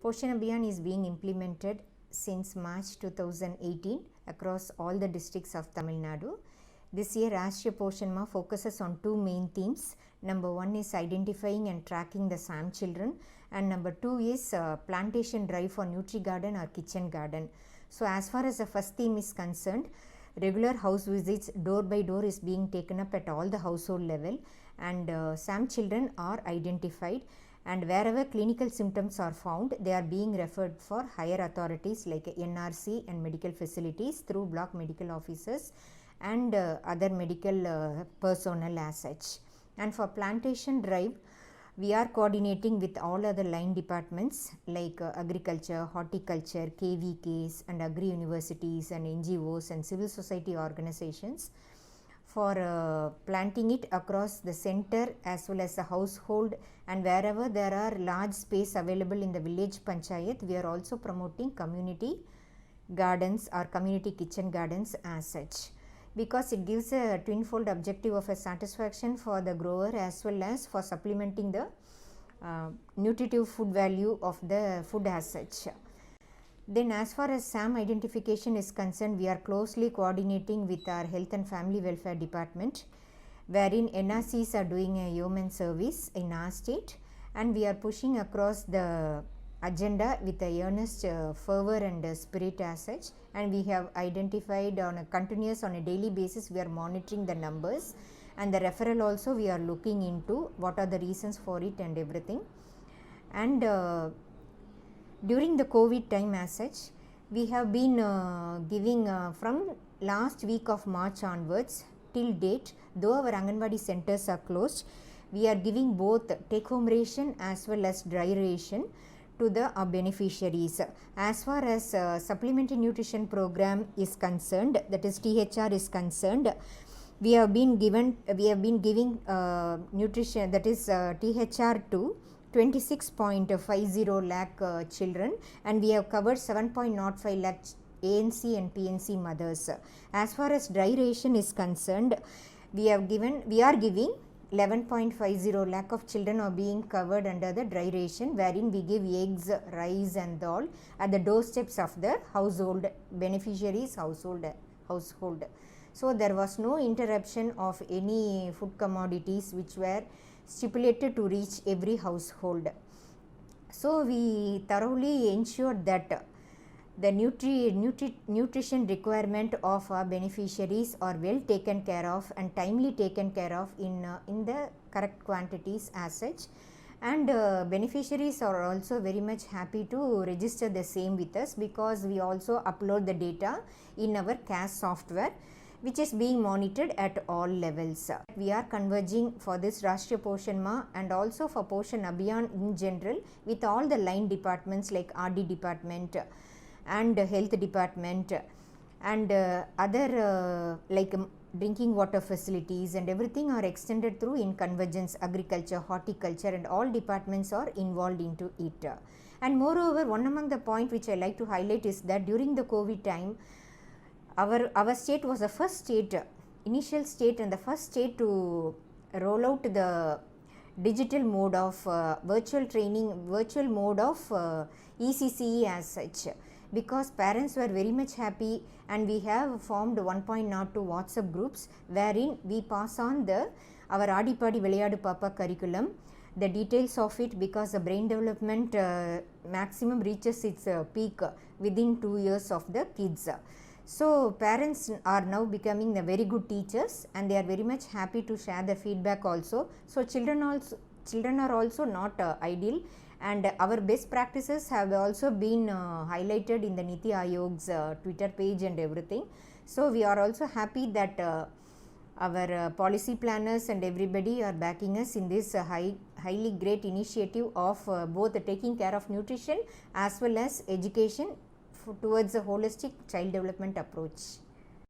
Poshan Abhiyan is being implemented since March 2018 across all the districts of Tamil Nadu. This year, Rashtriya Poshan Ma focuses on two main themes. Number one is identifying and tracking the SAM children, and number two is plantation drive for Nutri Garden or Kitchen Garden. So, as far as the first theme is concerned, regular house visits door by door is being taken up at all the household level, and SAM children are identified, and wherever clinical symptoms are found, they are being referred for higher authorities like NRC and medical facilities through block medical officers and other medical personnel as such. And for plantation drive, we are coordinating with all other line departments like agriculture, horticulture, KVKs and agri universities and NGOs and civil society organizations for planting it across the center as well as the household, and wherever there are large space available in the village panchayat, we are also promoting community gardens or community kitchen gardens as such, because it gives a twinfold objective of a satisfaction for the grower as well as for supplementing the nutritive food value of the food as such. Then as far as SAM identification is concerned, we are closely coordinating with our health and family welfare department, wherein NRCs are doing a yeoman service in our state, and we are pushing across the agenda with a earnest fervor and spirit as such, and we have identified on a daily basis, we are monitoring the numbers, and the referral also we are looking into what are the reasons for it and everything. And during the COVID time as such, we have been giving from last week of March onwards till date, though our Anganwadi centers are closed, we are giving both take home ration as well as dry ration to the beneficiaries. As far as supplementary nutrition program is concerned, that is THR is concerned, we have been giving nutrition, that is THR to 26.50 lakh children, and we have covered 7.05 lakh ANC and PNC mothers. As far as dry ration is concerned, we are giving 11.50 lakh of children are being covered under the dry ration, wherein we give eggs, rice and dal at the doorsteps of the household beneficiaries household. So there was no interruption of any food commodities which were stipulated to reach every household. So we thoroughly ensured that the nutrition requirement of our beneficiaries are well taken care of and timely taken care of in the correct quantities as such, and beneficiaries are also very much happy to register the same with us, because we also upload the data in our CAS software, which is being monitored at all levels. We are converging for this Rashtriya Poshan Ma and also for Poshan Abhiyan in general with all the line departments like RD department and health department and other like drinking water facilities and everything are extended through in convergence. Agriculture, horticulture and all departments are involved into it. And moreover, one among the point which I like to highlight is that during the COVID time, our state was the first state, initial state and the first state to roll out the digital mode of virtual mode of ECCE as such, because parents were very much happy, and we have formed 1.02 WhatsApp groups wherein we pass on our Aadi Paadi Vilayadu Papa curriculum, the details of it, because the brain development maximum reaches its peak within 2 years of the kids. So parents are now becoming the very good teachers, and they are very much happy to share the feedback also. So children are also not idle, and our best practices have also been highlighted in the Niti Ayog's Twitter page and everything. So we are also happy that our policy planners and everybody are backing us in this highly great initiative of both taking care of nutrition as well as education towards a holistic child development approach.